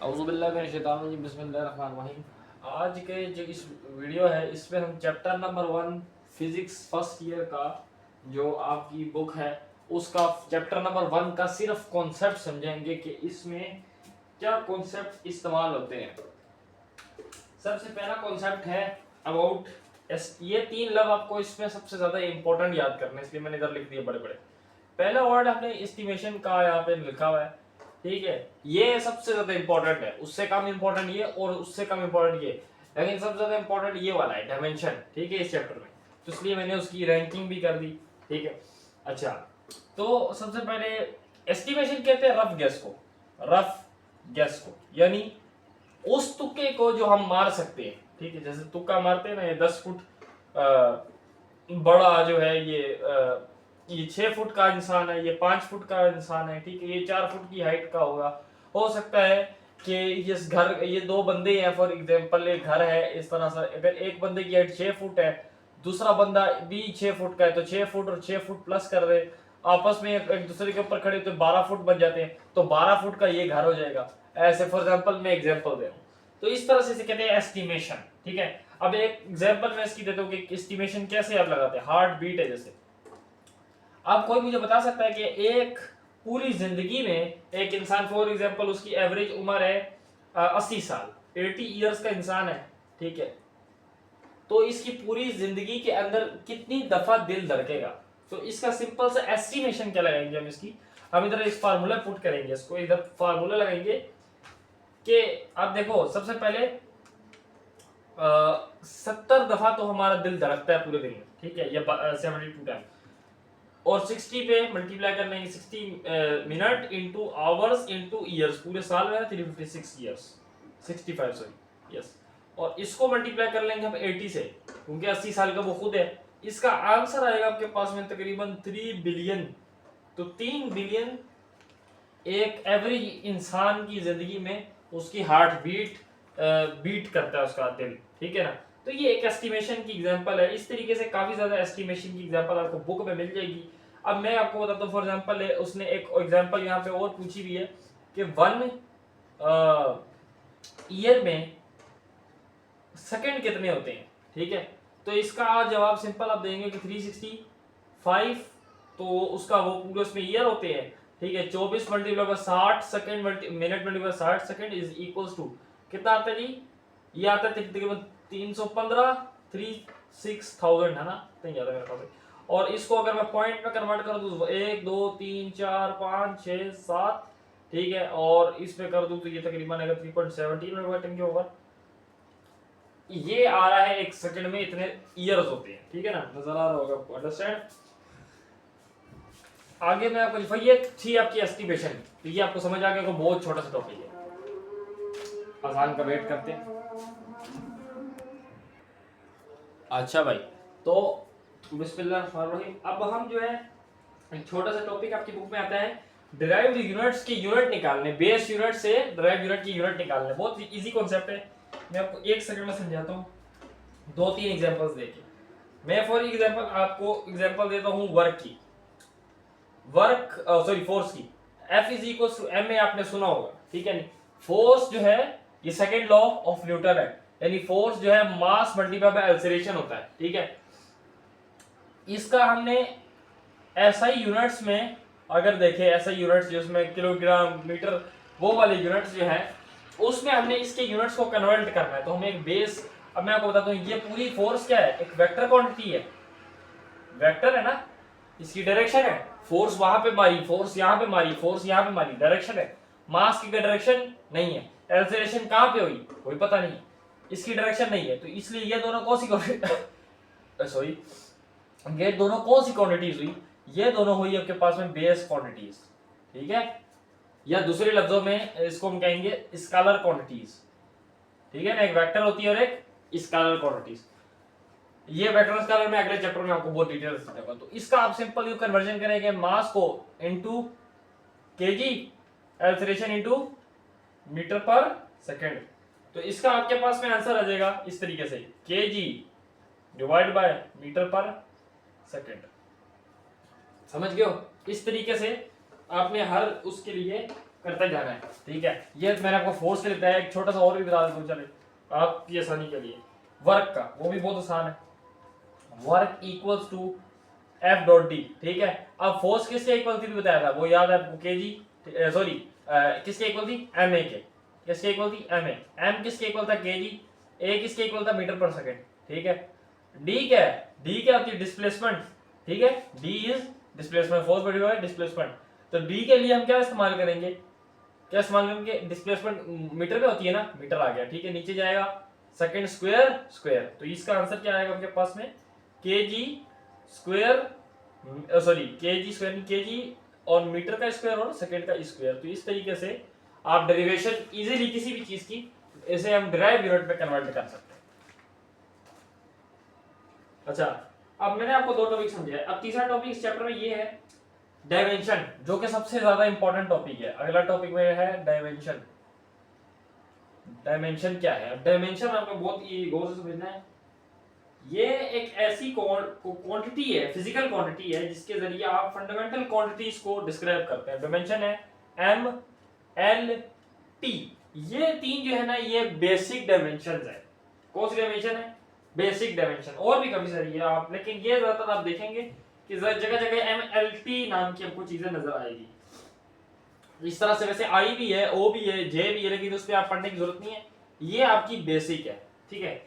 औज़ुबिल्लाहि बिस्मिल्लाहिर्रहमानिर्रहीम। आज के जो इस वीडियो है इसमें हम chapter number 1 physics first year का जो आपकी बुक है उसका चैप्टर नंबर 1 का सिर्फ कॉन्सेप्ट समझेंगे कि इसमें क्या कॉन्सेप्ट इस्तेमाल होते हैं। सबसे पहला कॉन्सेप्ट है अबाउट ये 3 लफ्ज आपको इसमें सबसे ज्यादा इंपॉर्टेंट याद करने, इसलिए मैंने इधर लिख दिए बड़े बड़े। पहला वर्ड हमने एस्टिमेशन का यहाँ पे लिखा हुआ है, ठीक है। ये सबसे ज्यादा इंपॉर्टेंट है, उससे कम इंपॉर्टेंट ये और उससे कम इंपॉर्टेंट ये, लेकिन सबसे ज्यादा इंपॉर्टेंट ये वाला है डायमेंशन, ठीक है, इस चैप्टर में। तो इसलिए मैंने उसकी रैंकिंग भी कर दी, ठीक है। अच्छा, तो सबसे पहले एस्टिमेशन कहते हैं रफ गेस को, रफ गेस को, यानी उस तुक्के को जो हम मार सकते हैं, ठीक है। जैसे तुक्का मारते हैं ना, ये 10 फुट बड़ा जो है, ये 6 फुट का इंसान है, ये 5 फुट का इंसान है, ठीक है, ये 4 फुट की हाइट का होगा। हो सकता है कि इस घर, ये 2 बंदे हैं फॉर एग्जांपल, एक घर है इस तरह से, अगर एक बंदे की हाइट 6 फुट है, दूसरा बंदा भी 6 फुट का है, तो 6 फुट और 6 फुट प्लस कर रहे, आपस में एक दूसरे के ऊपर खड़े तो 12 फुट बन जाते हैं, तो 12 फुट का ये घर हो जाएगा। ऐसे फॉर एग्जांपल मैं एग्जांपल दे रहा हूँ, तो इस तरह से इसे कहते हैं एस्टिमेशन, ठीक है। अब एक एग्जांपल मैं इसकी देता हूँ कि एस्टिमेशन कैसे आप लगाते हैं। हार्ट बीट है, जैसे अब कोई मुझे बता सकता है कि एक पूरी जिंदगी में एक इंसान फॉर एग्जांपल उसकी एवरेज उम्र है 80 साल, 80 इयर्स का इंसान है, ठीक है, तो इसकी पूरी जिंदगी के अंदर कितनी दफा दिल धड़केगा। तो इसका सिंपल सा एस्टिमेशन क्या लगाएंगे हम इधर इस फार्मूला पुट करेंगे, इसको इधर फार्मूला लगाएंगे कि आप देखो सबसे पहले 70 दफा तो हमारा दिल धड़कता है पूरे दिन में, ठीक है, या 72 टाइम, और 60 पे मल्टीप्लाई कर लेंगे, 60 minute into hours into years, पूरे साल में 356 ईयर्स, 65 सॉरी, यस। और इसको मल्टीप्लाई कर लेंगे हम 80 से, क्योंकि 80 साल का वो खुद है। इसका आंसर आएगा आपके पास में तकरीबन 3 बिलियन। तो 3 बिलियन एक एवरेज इंसान की जिंदगी में उसकी हार्ट बीट करता है उसका दिल, ठीक है ना। तो ये एक एस्टिमेशन की एग्जांपल है। इस तरीके से काफी ज्यादा एस्टिमेशन की एग्जांपल आपको बुक में मिल जाएगी। अब मैं आपको बताता हूँ, फॉर एग्जांपल उसने एक एग्जांपल यहाँ पे और पूछी हुई है कि 1 ईयर में सेकंड कितने होते हैं, ठीक है। तो इसका जवाब सिंपल आप देंगे कि 365, तो उसका वो पूरे उसमें ईयर होते हैं, ठीक है। 24 multiply by 60 second minute multiply 60 second is equals to कितना आता है जी, ये आता है तकरीबन 315, 36,000 है ना, नहीं आता मेरे पास। और इसको अगर मैं पॉइंट में कन्वर्ट कर दूं तो 1 2 3 4 5 6 7, ठीक है, और इस पे कर दूं तो ये तकरीबन अगर 3.17 में होगा, ये आ रहा है एक सेकंड में इतने ईयर्स होते हैं, ठीक है ना, नजर आ रहा होगा आपको, अंडरस्टैंड। आगे मैं आपको ये थी आपकी एस्टिमेशन, तो ये आपको समझ आ गया, बहुत छोटा सा टॉपिक है, आसान का वेट करते हैं। अच्छा भाई, तो बिस्मिल्लाहिर्रहमानिर्रहीम। अब हम जो है एक छोटा सा टॉपिक आपकी बुक में आता है, डिराइव्ड यूनिट्स की यूनिट निकालने, बेस यूनिट से डिराइव्ड यूनिट की यूनिट निकालने। बहुत इजी कॉन्सेप्ट है, मैं आपको एक सेकंड में समझाता हूँ 2-3 एग्जांपल्स देके। मैं फॉर एग्जांपल आपको एग्जांपल देता हूँ वर्क की, फोर्स की। F is equal to M A आपने सुना होगा, ठीक है नहीं। फोर्स जो है ये सेकंड लॉ ऑफ न्यूटन है, यानी फोर्स जो है मास मल्टीप्लाई बाय एक्सेलरेशन होता है, ठीक है। इसका हमने एसआई यूनिट्स में अगर देखे, एसआई यूनिट्स जिसमें किलोग्राम मीटर वो वाले यूनिट्स जो है, उसमें हमने इसके यूनिट्स को कन्वर्ट करना है। तो हम एक बेस, अब मैं आपको बताता हूँ, ये पूरी फोर्स क्या है, एक वेक्टर क्वांटिटी है, वेक्टर है ना, इसकी डायरेक्शन है, फोर्स वहां पे मारी, फोर्स यहाँ पे मारी, फोर्स यहाँ पे मारी, डायरेक्शन है। मास की डायरेक्शन नहीं है, एक्सेलरेशन कहाँ पे हुई कोई पता नहीं, इसकी डायरेक्शन नहीं है, तो इसलिए ये दोनों कौन सी सॉरी ये दोनों कौन सी क्वांटिटीज हुई, ये दोनों हुई आपके पास में बेस क्वांटिटीज, ठीक है, या दूसरे लफ्जों में इसको हम कहेंगे स्केलर क्वांटिटीज, ठीक है ना। एक वेक्टर होती है और एक स्केलर क्वांटिटीज। ये वेक्टर स्केलर में अगले चैप्टर में आपको बहुत डिटेल से समझाऊंगा। तो इसका आप सिंपल यू कन्वर्जन करेंगे मास को into KG, acceleration into metre per second. तो इसका आपके पास में आंसर आ जाएगा इस तरीके से, KG divide by metre per second. समझ गए हो? इस तरीके से आपने हर उसके लिए करते जाना है, ठीक है। ये मैंने आपको फोर्स के लिए बताया, एक छोटा सा और भी बता देता हूँ चले आपकी आसानी के लिए। वर्क का वो भी बहुत आसान है, work equals to F dot D, ठीक है। अब फोर्स किसके इक्वल थी बताया था, वो याद है आपको, के जी, सॉरी किसके इक्वल थी, एम ए के, किसके इक्वल थी, एम ए, एम किसके इक्वल था, के जी, ए किसके इक्वल था, मीटर पर सेकंड, ठीक है। डी क्या है, डी क्या होती है, डिस्प्लेसमेंट, ठीक है, डी इज डिस्प्लेसमेंट, फोर्स बड़ी हुआ है डिस्प्लेसमेंट। तो डी के लिए हम क्या इस्तेमाल करेंगे, क्या इस्तेमाल करेंगे, डिस्प्लेसमेंट मीटर पे होती है ना, मीटर आ गया, ठीक है। नीचे जाएगा सेकंड स्क्वायर स्क्वायर, तो इसका आंसर क्या आएगा आपके पास में, के जी स्क्वायर, सॉरी के जी स्क्वायर नहीं, के जी और मीटर का स्क्वायर और सेकंड का स्क्वायर। तो इस तरीके से आप डेरिवेशन इजीली किसी भी चीज की इसे हम डिराइव यूनिट में कन्वर्ट कर सकते हैं। अच्छा, अब मैंने आपको दो टॉपिक समझाया, अब तीसरा टॉपिक इस चैप्टर में ये है डायमेंशन, जो कि सबसे ज्यादा इंपॉर्टेंट टॉपिक है। अगला टॉपिक में है डायमेंशन। डायमेंशन क्या है, डायमेंशन आपको बहुत ही गौर से समझना है। ये एक ऐसी क्वांटिटी है, फिजिकल क्वांटिटी है, जिसके जरिए आप फंडामेंटल क्वांटिटीज को डिस्क्राइब करते हैं। डायमेंशन है एम, एल, टी, ये तीन जो है ना, ये बेसिक डायमेंशंस है। कौन सी डायमेंशन है, बेसिक डायमेंशन, और भी काफी सारी है आप, लेकिन ये ज्यादातर आप देखेंगे कि जगह जगह एम, एल, टी नाम की आपको चीजें नजर आएगी। इस तरह से वैसे आई भी है, ओ भी है, जे भी है, लेकिन उस पर आप पढ़ने की जरूरत नहीं है, ये आपकी बेसिक है, ठीक है।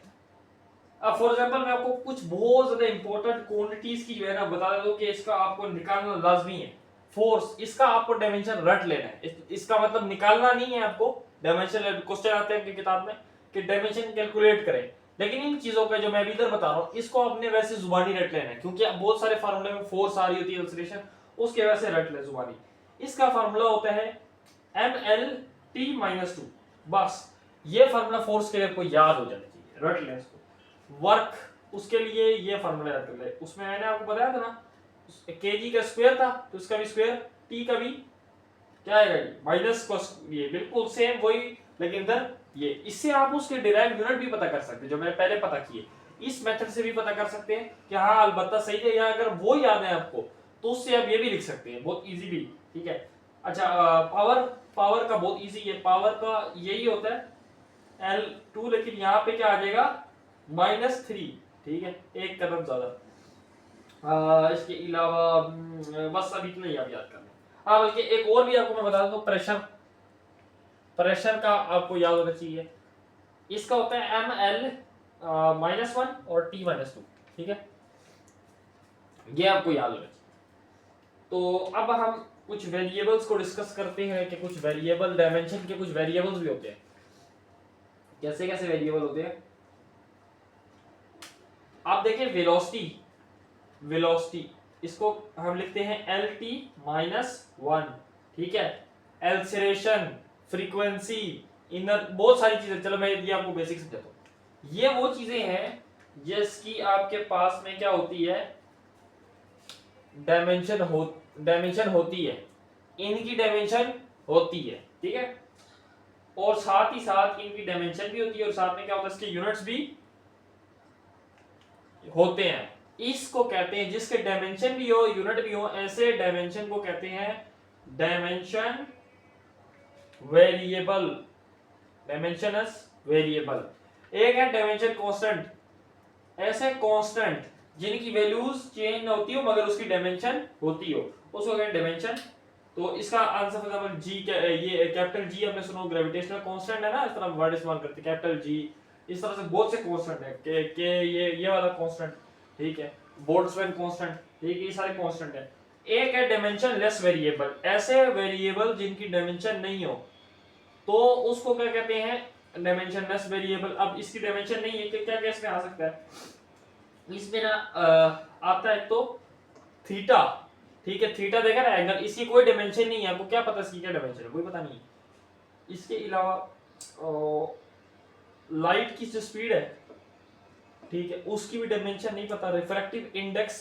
अब फॉर एग्जांपल मैं आपको कुछ बहुत ज्यादा इंपॉर्टेंट क्वांटिटीज की जो है ना बता देता हूं कि इसका आपको निकालना लाजमी है। फोर्स, इसका आपको डायमेंशन रट लेना है, इसका मतलब निकालना नहीं है आपको। डायमेंशन क्वेश्चन आते हैं किताब में कि डायमेंशन कैलकुलेट करें, लेकिन इन चीजों का जो मैं अभी इधर बता रहा हूं, इसको आपने वैसे जुबानी रट लेना है, क्योंकि अब बहुत सारे फार्मूले में फोर्स आ रही होती है, एक्सेलरेशन, उसके वैसे रट ले जुबानी। इसका फार्मूला होता है M L T minus two, बस ये फार्मूला फोर्स के लिए आपको याद हो जाना चाहिए, रट लें इसको। वर्क, उसके लिए ये फार्मूला याद कर ले, उसमें मैंने आपको बताया था ना, केजी का स्क्वायर था तो इसका भी स्क्वायर, टी का भी क्या आएगा, माइनस को, ये बिल्कुल सेम वही, लेकिन इधर ये, इससे आप उसके डिराइव यूनिट भी पता कर सकते हैं, जो मैंने पहले पता किए। इस मेथड से भी पता कर सकते हैं कि हाँ अलबत्ता सही है, या अगर वो याद है आपको तो उससे आप ये भी लिख सकते हैं बहुत इजीली, ठीक है। अच्छा, पावर, पावर का बहुत इजी है, पावर का यही होता है L2, लेकिन यहाँ पे क्या आ जाएगा -3, ठीक है, एक कदम ज्यादा। इसके अलावा बस अभी इतना ही आप याद कर लें। हाँ, बल्कि एक और भी आपको मैं बता दूं, प्रेशर, प्रेशर का आपको याद होना चाहिए, इसका होता है ML -1 और T -2, ठीक है, ये आपको याद होना चाहिए। तो अब हम कुछ वेरिएबल्स को डिस्कस करते हैं कि कुछ वेरिएबल, डायमेंशन के कुछ वेरिएबल्स भी होते हैं। कैसे कैसे वेरिएबल होते हैं आप देखिए, वेलोसिटी, वेलोसिटी इसको हम लिखते हैं LT -1, ठीक है। एक्सेलरेशन, फ्रीक्वेंसी, इनर, बहुत सारी चीजें, चलो मैं ये आपको बेसिक समझाता हूं। ये वो चीजें हैं जिसकी आपके पास में क्या होती है, डायमेंशन होती है, इनकी डायमेंशन होती है, ठीक है। और साथ ही साथ इनकी डायमेंशन भी होती है, और साथ में क्या होता है, इसके यूनिट्स भी होते हैं। इसको कहते हैं, जिसके डायमेंशन भी हो यूनिट भी हो, ऐसे डायमेंशन को कहते हैं डायमेंशन वेरिएबल, डायमेंशनस वेरिएबल। एक है डायमेंशन कांस्टेंट, ऐसे कांस्टेंट जिनकी वैल्यूज चेंज न होती हो मगर उसकी डायमेंशन होती हो, उसको कहते हैं डायमेंशन। तो इसका आंसर फॉर एग्जांपल जी, ये कैपिटल जी आपने सुना, ग्रेविटेशनल कांस्टेंट है ना, इस तरह वर्ड इस्तेमाल करते हैं कैपिटल जी, इस तरह से बहुत से कांस्टेंट है के ये वाला कांस्टेंट, ठीक है, बोल्ट्जमैन कांस्टेंट, ठीक है, ये सारे कांस्टेंट है। एक है डायमेंशन लेस वेरिएबल, ऐसे वेरिएबल जिनकी डायमेंशन नहीं हो, तो उसको क्या कहते हैं, डायमेंशन लेस वेरिएबल। अब इसकी डायमेंशन नहीं है, क्या क्या इसमें आ सकता है, इसमें ना आता है तो थीटा, ठीक है, थीटा देखा ना एंगल, इसकी कोई डायमेंशन नहीं है, आपको क्या पता इसकी क्या डायमेंशन है, कोई पता नहीं है। इसके अलावा लाइट की जो स्पीड है, ठीक है, उसकी भी डायमेंशन नहीं पता। रिफ्रैक्टिव इंडेक्स,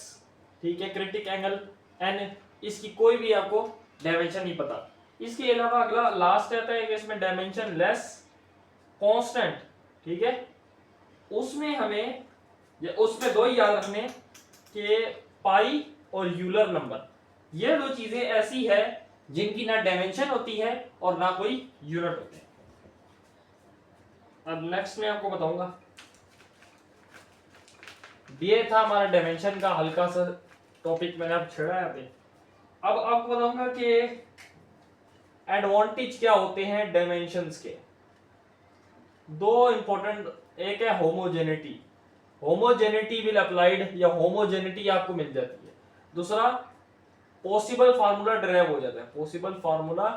ठीक है, क्रिटिक एंगल n, इसकी कोई भी आपको डायमेंशन नहीं पता। इसके अलावा अगला लास्ट आता है कि इसमें डायमेंशन लेस कांस्टेंट, ठीक है, उसमें हमें, उसमें दो ही याद रखने कि पाई और यूलर नंबर, ये दो चीजें ऐसी है जिनकी ना डायमेंशन होती है और ना कोई यूनिट होते हैं। अब नेक्स्ट मैं आपको बताऊंगा, ये था हमारा डायमेंशन का हल्का सा टॉपिक मैंने अब छेड़ा यहाँ पे। अब आपको बताऊंगा कि एडवांटेज क्या होते हैं डायमेंशंस के। दो इंपॉर्टेंट, एक है होमोजेनिटी, होमोजेनिटी विल अप्लाइड या होमोजेनिटी आपको मिल जाती है। दूसरा पॉसिबल फार्मूला डिराइव हो जाता है, पॉसिबल फार्मूला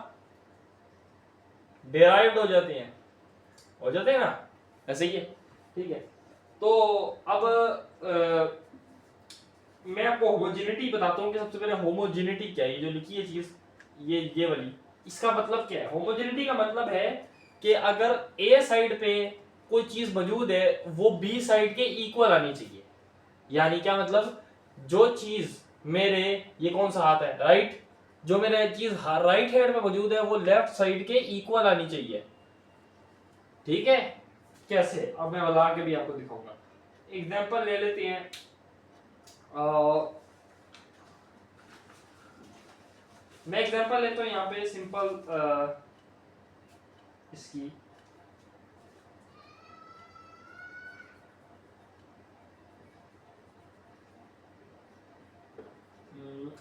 डिराइव्ड हो जाते हैं ना, ऐसे ही है, ठीक है। तो अब मैं आपको होमोजेनिटी बताता हूँ कि सबसे पहले होमोजेनिटी क्या है। ये जो लिखी है चीज, ये वाली, इसका मतलब क्या है। होमोजेनिटी का मतलब है कि अगर ए साइड पे कोई चीज मौजूद है वो बी साइड के इक्वल आनी चाहिए। यानी क्या मतलब, जो चीज मेरे, ये कौन सा हाथ है, राइट, जो मेरे चीज राइट हैंड में मौजूद है वो लेफ्ट साइड के इक्वल आनी चाहिए, ठीक है। कैसे, अब मैं बता के भी आपको दिखाऊंगा। एग्जांपल ले लेते हैं, मैं एग्जांपल लेता हूं यहाँ पे सिंपल इसकी,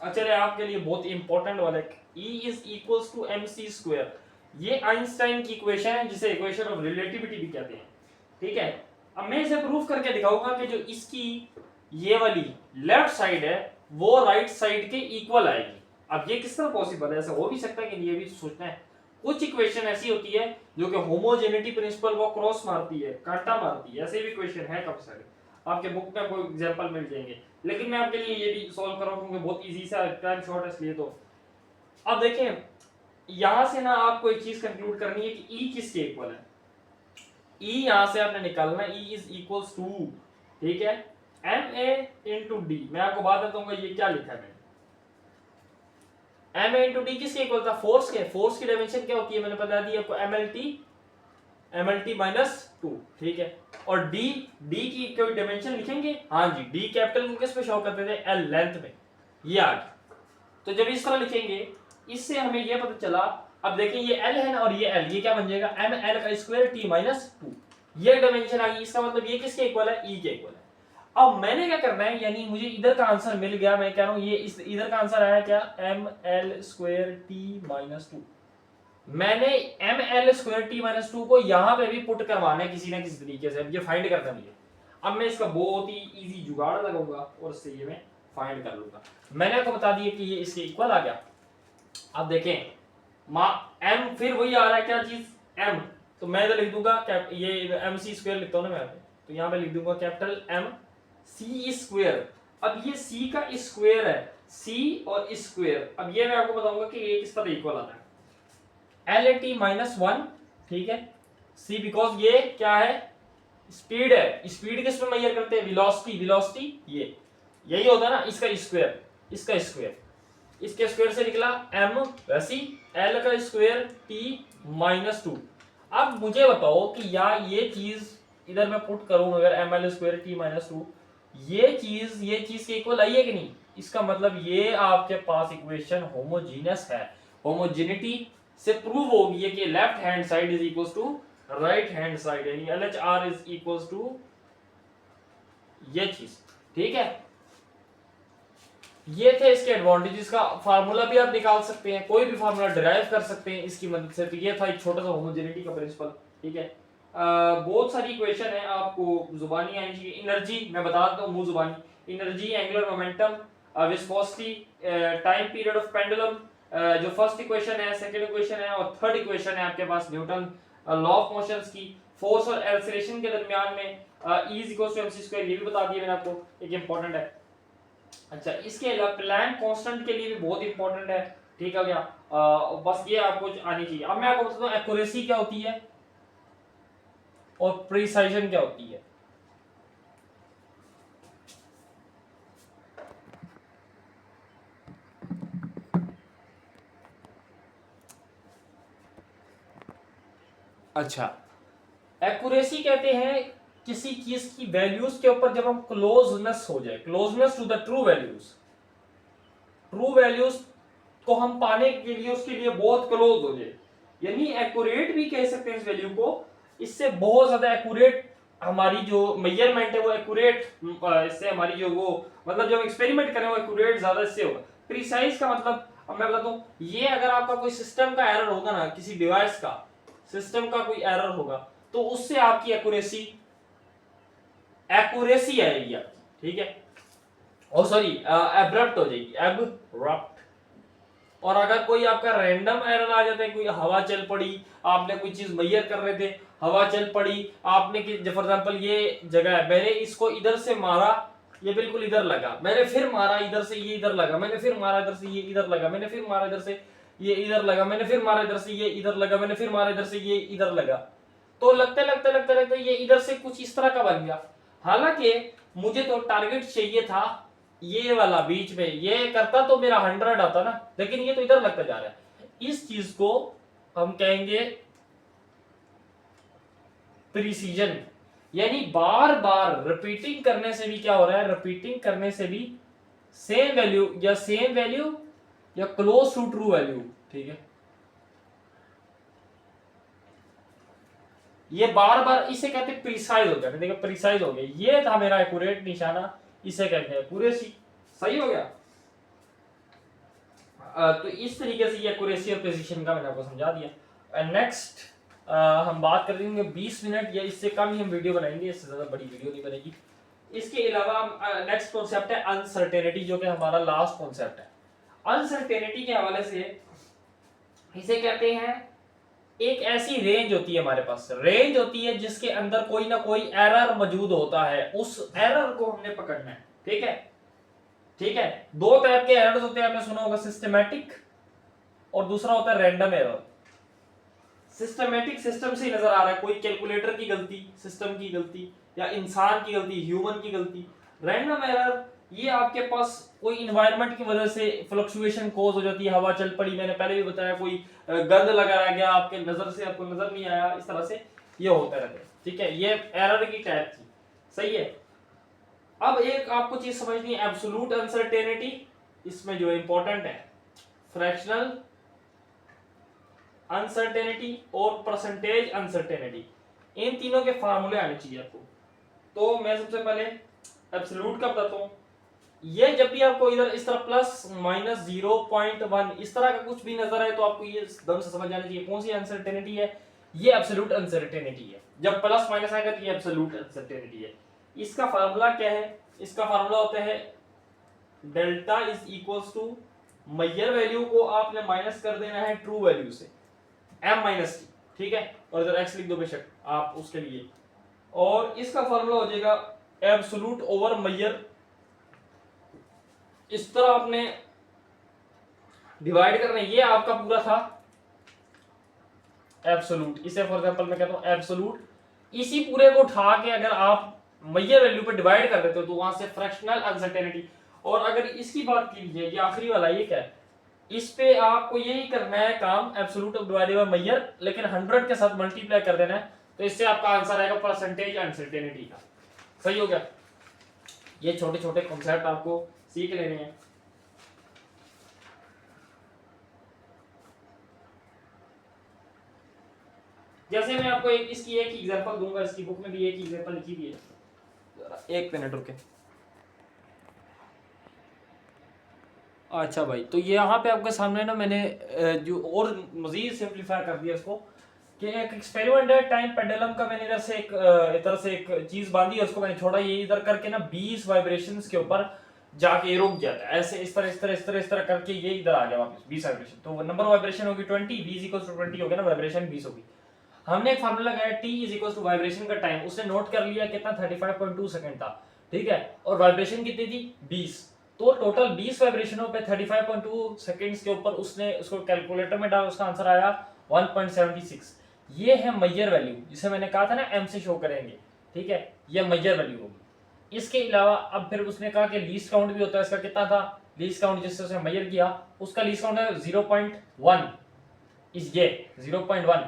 चलिए आपके लिए बहुत इंपॉर्टेंट वाला, E is equals to mc square. ये आइंस्टाइन की इक्वेशन है जिसे इक्वेशन ऑफ रिलेटिविटी भी कहते हैं, ठीक है। अब मैं इसे प्रूफ करके दिखाऊंगा कि जो इसकी ये वाली लेफ्ट साइड है वो राइट साइड के इक्वल आएगी। अब ये किस तरह पॉसिबल है, ऐसा हो भी सकता है कि ये भी सोचना है। कुछ इक्वेशन ऐसी होती है जो कि होमोजेनिटी प्रिंसिपल वो क्रॉस मारती है, कांटा मारती है, ऐसे भी इक्वेशन है काफी सारे, आपके बुक में कोई एग्जांपल मिल जाएंगे। लेकिन मैं आपके लिए ये भी सॉल्व कर रहा हूं क्योंकि बहुत इजी सा टाइम शॉर्ट है इसलिए। तो अब देखें, यहां से ना आपको एक चीज कंक्लूड करनी है कि E किसके इक्वल है। E यहां से आपने निकालना, E इज इक्वल्स टू, ठीक है, ma इंटू डी। मैं आपको बात बताऊंगा ये क्या लिखा है मैंने। ma इंटू डी किसके इक्वल था, फोर्स के। फोर्स की डायमेंशन क्या होती है मैंने बता दी आपको, mlt माइनस 2, ठीक है। और डी की कोई डायमेंशन लिखेंगे, हाँ जी, डी कैपिटल को किस पे शो करते थे, एल लेंथ में, ये आ गया। तो जब इस तरह लिखेंगे इससे हमें ये पता चला। अब देखिए ये एल है ना और ये एल, ये क्या बन जाएगा, एम एल का स्क्वायर टी माइनस 2, ये डायमेंशन आ गई। इसका मतलब ये किसके इक्वल है, ई के इक्वल है। अब मैंने क्या करना है, यानी मुझे इधर का आंसर मिल गया, मैं कह रहा हूं ये इस इधर का आंसर आया क्या, M L square T minus 2। मैंने M L square T minus 2 को यहां पे भी पुट करवाना है किसी ना किसी तरीके से। अब ये फाइंड करना है मुझे। अब मैं इसका बहुत ही इजी जुगाड़ लगाऊंगा और इससे ये मैं फाइंड कर लूंगा। मैंने आपको बता दिया कि ये इसके इक्वल आ गया। अब देखें एम, फिर वही आ रहा है क्या चीज, एम, तो मैं इधर लिख दूंगा ये एम सी स्क्वायर लिखता हूं ना मैं, तो यहां पे लिख दूंगा कैपिटल एम सी स्क्वायर। अब ये सी का स्क्वायर है, सी और स्क्वायर। अब ये मैं आपको बताऊंगा कि ये किस तरह इक्वल आता है, एल ए टी माइनस 1, ठीक है, सी बिकॉज ये क्या है, स्पीड है। स्पीड किस में मेजर करते हैं, वेलोसिटी, वेलोसिटी ये यही होता है ना, इसका स्क्वायर, इसका स्क्वायर, इसके स्क्वायर से निकला m, वैसी l का स्क्वायर t माइनस 2। अब मुझे बताओ कि या ये चीज इधर मैं पुट करूं अगर M L square T minus 2, ये चीज के इक्वल आई है कि नहीं। इसका मतलब ये आपके पास इक्वेशन होमोजीनियस है। होमोजेनिटी से प्रूव हो गई है कि left hand side is equal to right hand side, यानी LHR इज इक्वल टू ये चीज, ठीक है। ये थे इसके एडवांटेजेस। का फार्मूला भी आप निकाल सकते हैं, कोई भी फार्मूला डिराइव कर सकते हैं इसकी मदद से। तो ये था एक छोटा सा होमोजेनिटी का प्रिंसिपल, ठीक है। बहुत सारी इक्वेशन है, आपको जुबानी आनी चाहिए। एनर्जी मैं बता देता हूँ मुंह जुबानी, energy, angular momentum, viscosity, time period of pendulum, जो फर्स्ट इक्वेशन है, सेकंड इक्वेशन है और थर्ड इक्वेशन है आपके पास न्यूटन लॉ ऑफ मोशंस की। फोर्स और एक्सेलरेशन के दरमियान में E is equal to mc square, ये भी बता दिया मैंने आपको, एक इंपॉर्टेंट है। अच्छा, इसके अलावा प्लैंक कांस्टेंट के लिए भी बहुत इंपॉर्टेंट है, ठीक है क्या। बस ये आपको आनी चाहिए। अब मैं आपको बताता हूँ एक्यूरेसी क्या होती है और प्रिसाइजन क्या होती है। अच्छा, एक्यूरेसी कहते हैं किसी चीज की वैल्यूज के ऊपर जब हम क्लोजनेस हो जाए, closeness to the true values, true values को हम पाने के लिए उसके लिए बहुत क्लोज हो जाए, यानी एक्यूरेट भी कह सकते हैं इस वैल्यू को। इससे बहुत ज्यादा एक्यूरेट हमारी जो मेजरमेंट है वो एक्यूरेट, इससे हमारी जो वो मतलब जो हम एक्सपेरिमेंट करें वो एक्यूरेट ज्यादा इससे होगा। प्रिसाइज का मतलब अब मैं बताता हूँ, ये अगर आपका कोई सिस्टम का एरर होगा ना, किसी डिवाइस का सिस्टम का कोई एरर होगा तो उससे आपकी एक्यूरेसी आएगी आपकी, ठीक है, और सॉरी एब्रप्ट हो जाएगी, एब्रप्ट। और अगर कोई आपका रैंडम एरर आ जाता है, कोई हवा चल पड़ी, आपने कोई चीज मेजर कर रहे थे, हवा चल पड़ी, आपने फॉर एग्जांपल ये जगह है, मैंने इसको इधर से मारा, ये बिल्कुल इधर लगा, मैंने फिर मारा इधर से ये इधर लगा, मैंने फिर मारा इधर से ये इधर लगा, मैंने फिर मारा इधर से ये इधर लगा, मैंने फिर मारा इधर से ये इधर लगा, मैंने फिर मारा इधर से ये इधर लगा, तो लगते लगते लगते लगते ये इधर से कुछ इस तरह का बन गया। हालांकि मुझे तो टारगेट चाहिए था ये वाला बीच में, ये करता तो मेरा 100 आता ना, लेकिन ये तो इधर लगता जा रहा है। इस चीज को हम कहेंगे प्रिसीजन, यानी बार बार रिपीटिंग करने से भी क्या हो रहा है, रिपीटिंग करने से भी सेम वैल्यू या क्लोज टू ट्रू वैल्यू, ठीक है, ये बार बार, इसे कहते हैं प्रिसाइज हो गया। देखो प्रिसाइज हो गया, ये था मेरा एक्यूरेट निशाना, इसे कहते हैं एक्यूरेसी। सही हो गया। तो इस तरीके से ये एक्यूरेसी और प्रिसिशन का मैंने आपको समझा दिया। नेक्स्ट हम बात कर देंगे 20 मिनट या इससे कम ही हम वीडियो बनाएंगे, इससे ज्यादा बड़ी वीडियो नहीं बनेगी। इसके अलावा नेक्स्ट कॉन्सेप्ट है अनसर्टेनिटी, जो कि हमारा लास्ट कॉन्सेप्ट है। अनसर्टेनिटी के हवाले से इसे कहते हैं, एक ऐसी रेंज होती है हमारे पास, रेंज होती है जिसके अंदर कोई ना कोई एरर मौजूद होता है, उस एरर को हमने पकड़ना है, ठीक है, ठीक है। दो टाइप के एरर्स होते हैं, आपने सुना होगा, सिस्टमैटिक और दूसरा होता है रैंडम एरर। सिस्टमैटिक सिस्टम से ही नजर आ रहा है, कोई कैलकुलेटर की गलती, सिस्टम की गलती, या इंसान की गलती, ह्यूमन की गलती। रैंडम एरर ये आपके पास कोई इन्वायरमेंट की वजह से फ्लक्चुएशन कॉज हो जाती है, हवा चल पड़ी, मैंने पहले भी बताया, कोई गंद लगा रह गया आपके नजर से, आपको नजर नहीं आया, इस तरह से ये होता रहता है, ठीक है, ये एरर की टाइप थी, सही है। अब एक आपको चीज समझनी है, एब्सोल्यूट अनसर्टेनिटी, इसमें जो इंपॉर्टेंट है फ्रैक्शनल अनसर्टेनिटी और परसेंटेज अनसर्टेनिटी, इन तीनों के फार्मूले आने चाहिए आपको। तो मैं सबसे पहले एब्सोल्यूट का बताता हूं। ये जब भी आपको इधर इस तरह प्लस माइनस 0.1 इस तरह का कुछ भी नजर आए तो आपको ये दम से समझ जाना चाहिए कौन सी अनसर्टेनिटी है, ये एब्सोल्यूट अनसर्टेनिटी है। जब प्लस माइनस आएगा तो ये एब्सोल्यूट अनसर्टेनिटी है। इसका फार्मूला क्या है, इसका फार्मूला होता है delta is equals to, measure value को आपने माइनस कर देना है ट्रू वैल्यू से, m माइनस टी, ठीक है, और इधर x लिख दो बेशक आप उसके लिए, और इसका फार्मूला हो जाएगा एब्सोल्यूट ओवर मेजर। इस तरह आपने डिवाइड करना है, ये आपका पूरा था एब्सोल्यूट, इसे फॉर एग्जांपल मैं कहता हूं एब्सोल्यूट, इसी पूरे को उठा के अगर आप मेजर वैल्यू पे डिवाइड कर देते हो तो वहां से फ्रैक्शनल अनसर्टेनिटी। और अगर इसकी बात की जाए, ये आखिरी वाला ये क्या है, इस पे आपको यही करना है काम, एब्सोल्यूट डिवाइडेड बाय मेजर, लेकिन 100 के साथ मल्टीप्लाई कर देना है, तो इससे आपका आंसर आएगा परसेंटेज अनसर्टेनिटी का। सही हो गया। ये छोटे छोटे कॉन्सेप्ट आपको सीख लेने हैं। जैसे मैं आपको इसकी एक एग्जांपल दूंगा, इसकी बुक में भी एक एग्जांपल लिखी हुई है, एक मिनट रुके। अच्छा भाई, तो ये यहाँ पे आपके सामने ना मैंने जो और मजीद सिंपलीफाई कर दिया इसको, कि एक एक्सपेरिमेंट है टाइम पेंडुलम का। मैंने इधर से एक चीज बांधी है, उसको मैंने छोड़ा, ये इधर करके ना 20 वाइब्रेशंस के ऊपर जाके रुक जाता है, ऐसे इस तरह करके ये इधर आ गया वापस 20 वाइब्रेशन। तो नंबर वाइब्रेशन होगी 20, v इक्वल्स टू 20 हो गया ना, वाइब्रेशन 20 होगी। हमने एक फार्मूला लगाया t is equals to vibration का टाइम, उसने नोट कर लिया कितना 35.2 सेकंड था, ठीक है, और वाइब्रेशन कितनी थी 20। तो टोटल 20 वाइब्रेशनों पे 35.2 सेकंड्स के ऊपर उसने उसको कैलकुलेटर में डाला, उसका आंसर आया 1.76। ये है मेजर वैल्यू, जिसे मैंने कहा था ना m से शो करेंगे, ठीक है, ये मेजर वैल्यू होगी। इसके अलावा अब फिर उसने कहा कि लीस्ट काउंट भी होता है, इसका कितना था लीस्ट काउंट जिससे उसने मेजर किया, उसका लीस्ट काउंट है 0.1, इस ये 0.1।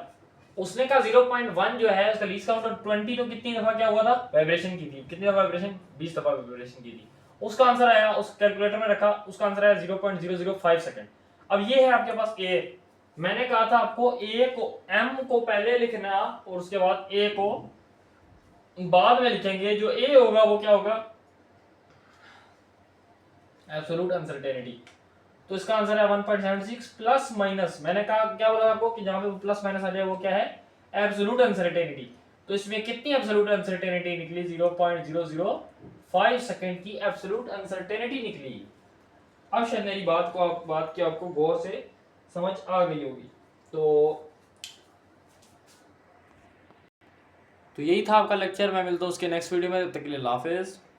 उसने कहा 0.1 जो है उसका लीस्ट काउंट, 20 तो कितनी दफा क्या हुआ था वाइब्रेशन की थी, कितनी दफा वाइब्रेशन 20 दफा वाइब्रेशन की थी। उसका आंसर आया, उस कैलकुलेटर में रखा, उसका आंसर आया 0.005 सेकंड। अब ये है आपके पास ए, मैंने कहा था आपको ए को एम को पहले लिखना और उसके बाद ए को बाद में लिखेंगे। जो ए होगा वो क्या होगा, एब्सोल्यूट अनसर्टेनिटी। तो इसका आंसर है 1.76 प्लस माइनस, मैंने कहा क्या बोला आपको कि जहां पे प्लस माइनस आ जाए वो क्या है, एब्सोल्यूट अनसर्टेनिटी। तो इसमें कितनी एब्सोल्यूट अनसर्टेनिटी निकली, 0.005 सेकंड की एब्सोल्यूट अनसर्टेनिटी निकली। अब शायद मेरी बात की आपको गौर से समझ आ गई होगी। तो यही था आपका लेक्चर। मैं मिलता हूँ उसके नेक्स्ट वीडियो में, तब तक के लिए अल्लाह हाफिज़।